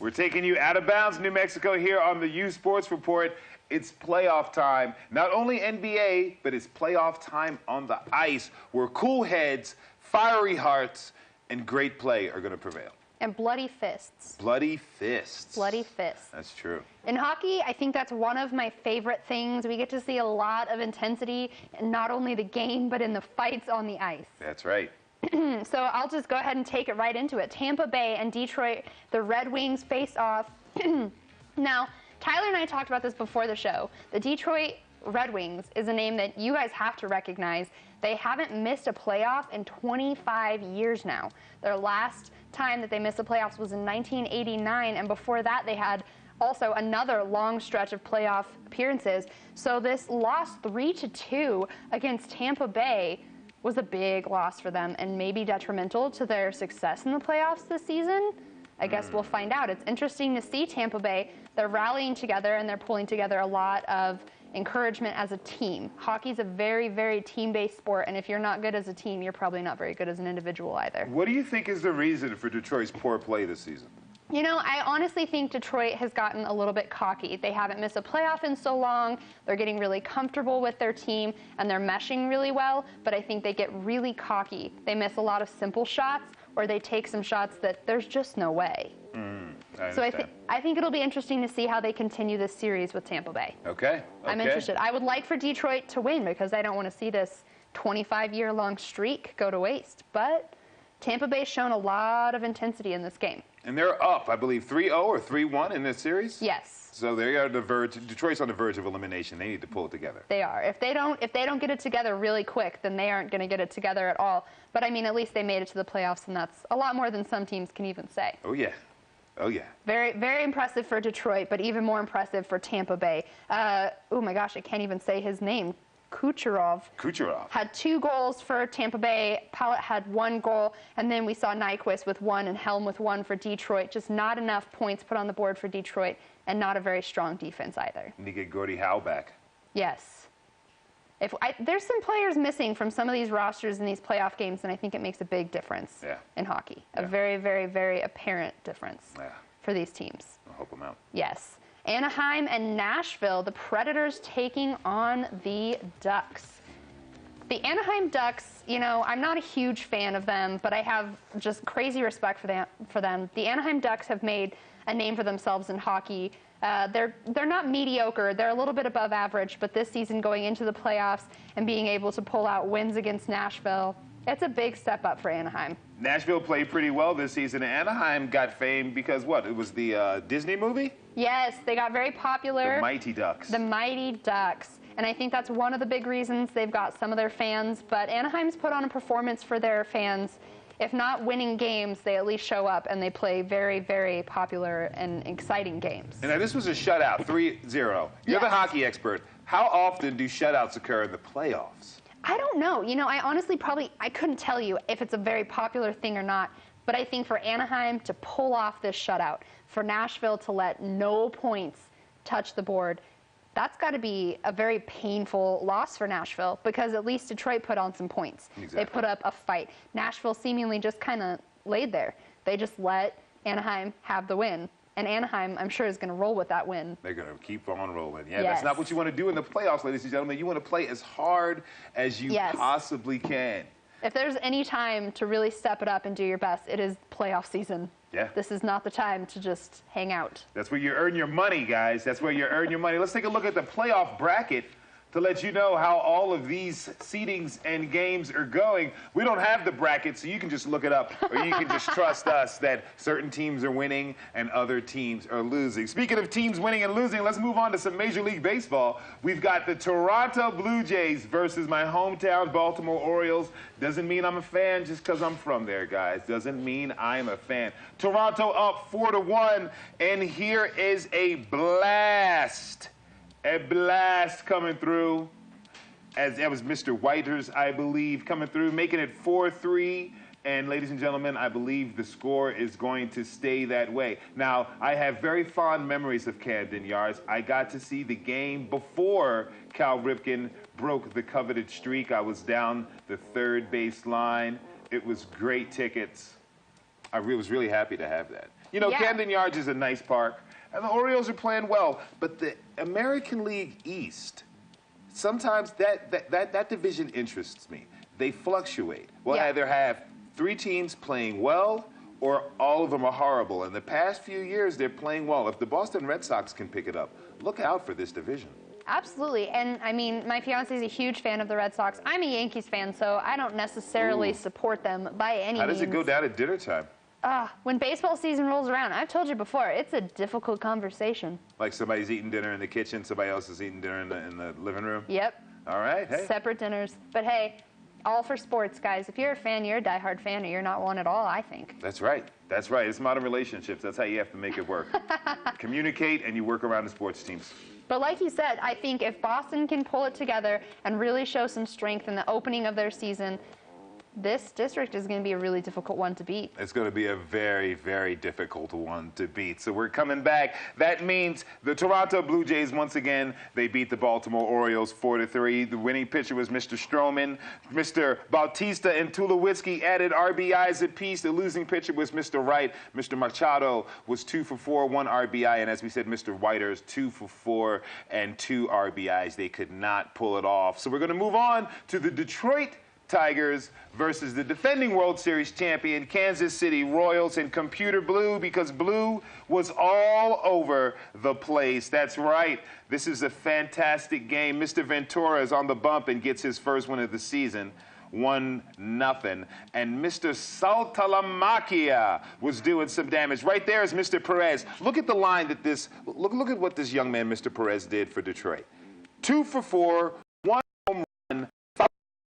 We're taking you out of bounds, New Mexico, here on the U Sports Report. It's playoff time. Not only NBA, but it's playoff time on the ice, where cool heads, fiery hearts, and great play are going to prevail. And bloody fists. Bloody fists. Bloody fists. That's true. In hockey, I think that's one of my favorite things. We get to see a lot of intensity in not only the game, but in the fights on the ice. That's right. So I'll just go ahead and take it right into it. Tampa Bay and Detroit, the Red Wings face off. Now, Tyler and I talked about this before the show. The Detroit Red Wings is a name that you guys have to recognize. They haven't missed a playoff in 25 years now. Their last time that they missed the playoffs was in 1989, and before that they had also another long stretch of playoff appearances. So this loss 3-2 against Tampa Bay was a big loss for them and maybe detrimental to their success in the playoffs this season. I guess we'll find out. It's interesting to see Tampa Bay. They're rallying together and they're pulling together a lot of encouragement as a team. Hockey's a very, very team-based sport, and if you're not good as a team, you're probably not very good as an individual either. What do you think is the reason for Detroit's poor play this season? You know, I honestly think Detroit has gotten a little bit cocky. They haven't missed a playoff in so long. They're getting really comfortable with their team, and they're meshing really well, but I think they get really cocky. They miss a lot of simple shots, or they take some shots that there's just no way. So I think it'll be interesting to see how they continue this series with Tampa Bay. Okay. I'm interested. I would like for Detroit to win because I don't want to see this 25-year-long streak go to waste. But Tampa Bay's shown a lot of intensity in this game. And they're up, I believe, 3-0 or 3-1 in this series? Yes. So they are on the verge. Detroit's on the verge of elimination. They need to pull it together. They are. If they don't get it together really quick, then they aren't going to get it together at all. But I mean, at least they made it to the playoffs, and that's a lot more than some teams can even say. Oh yeah. Oh yeah. Very, very impressive for Detroit, but even more impressive for Tampa Bay. Oh my gosh, I can't even say his name. Kucherov had 2 goals for Tampa Bay. Pallet had 1 goal, and then we saw Nyquist with 1 and Helm with 1 for Detroit. Just not enough points put on the board for Detroit, and not a very strong defense either. And you get Gordie Howe back. Yes. There's some players missing from some of these rosters in these playoff games, and I think it makes a big difference in hockey. A very, very, very apparent difference for these teams. I'll help them out. Yes. Anaheim and Nashville, the Predators taking on the Ducks. The Anaheim Ducks, you know, I'm not a huge fan of them, but I have just crazy respect for them. The Anaheim Ducks have made a name for themselves in hockey. They're not mediocre. They're a little bit above average, but this season going into the playoffs and being able to pull out wins against Nashville, it's a big step up for Anaheim. Nashville played pretty well this season. Anaheim got fame because what? It was the Disney movie? Yes, they got very popular. The Mighty Ducks. The Mighty Ducks. And I think that's one of the big reasons they've got some of their fans. But Anaheim's put on a performance for their fans. If not winning games, they at least show up and they play very, very popular and exciting games. And now this was a shutout, 3-0. You're the hockey expert. How often do shutouts occur in the playoffs? I don't know. You know, I honestly I couldn't tell you if it's a very popular thing or not. But I think for Anaheim to pull off this shutout, for Nashville to let no points touch the board, that's got to be a very painful loss for Nashville because at least Detroit put on some points. Exactly. They put up a fight. Nashville seemingly just kind of laid there. They just let Anaheim have the win. And Anaheim, I'm sure, is going to roll with that win. They're going to keep on rolling. Yeah, that's not what you want to do in the playoffs, ladies and gentlemen. You want to play as hard as you possibly can. If there's any time to really step it up and do your best, it is playoff season. Yeah. This is not the time to just hang out. That's where you earn your money, guys. That's where you earn your money. Let's take a look at the playoff bracket to let you know how all of these seedings and games are going. We don't have the bracket, so you can just look it up, or you can just trust us that certain teams are winning and other teams are losing. Speaking of teams winning and losing, let's move on to some Major League Baseball. We've got the Toronto Blue Jays versus my hometown Baltimore Orioles. Doesn't mean I'm a fan just because I'm from there, guys. Doesn't mean I'm a fan. Toronto up 4-1, and here is a blast. A blast coming through, as that was Mr. Whiters, I believe, coming through, making it 4-3. And ladies and gentlemen, I believe the score is going to stay that way. Now, I have very fond memories of Camden Yards. I got to see the game before Cal Ripken broke the coveted streak. I was down the third base line. It was great tickets. I was really happy to have that. You know, Yeah. Camden Yards is a nice park, and the Orioles are playing well. But the American League East, sometimes that division interests me. They fluctuate. We'll Yeah. either have 3 teams playing well, or all of them are horrible. In the past few years, they're playing well. If the Boston Red Sox can pick it up, look out for this division. Absolutely. And I mean, my fiance is a huge fan of the Red Sox. I'm a Yankees fan, so I don't necessarily Ooh. support them by any means. How does it go down at dinner time? When baseball season rolls around, I've told you before, it's a difficult conversation. Like somebody's eating dinner in the kitchen, somebody else is eating dinner in the living room? Yep. All right, hey. Separate dinners. But hey, all for sports, guys. If you're a fan, you're a diehard fan, or you're not one at all, I think. That's right. That's right. It's modern relationships. That's how you have to make it work. Communicate, and you work around the sports teams. But like you said, I think if Boston can pull it together and really show some strength in the opening of their season, this district is going to be a really difficult one to beat. It's going to be a very, very difficult one to beat. So we're coming back. That means the Toronto Blue Jays, once again, they beat the Baltimore Orioles 4-3. The winning pitcher was Mr. Stroman. Mr. Bautista and Tulowitzki added RBIs apiece. The losing pitcher was Mr. Wright. Mr. Machado was 2 for 4, 1 RBI. And as we said, Mr. Whiters, 2 for 4 and 2 RBIs. They could not pull it off. So we're going to move on to the Detroit Tigers versus the defending World Series champion Kansas City Royals in computer blue, because blue was all over the place. That's right. This is a fantastic game. Mr. Ventura is on the bump and gets his first win of the season. 1-0. And Mr. Saltalamacchia was doing some damage. Right there is Mr. Perez. Look at the line that look at what this young man, Mr. Perez, did for Detroit. 2 for 4.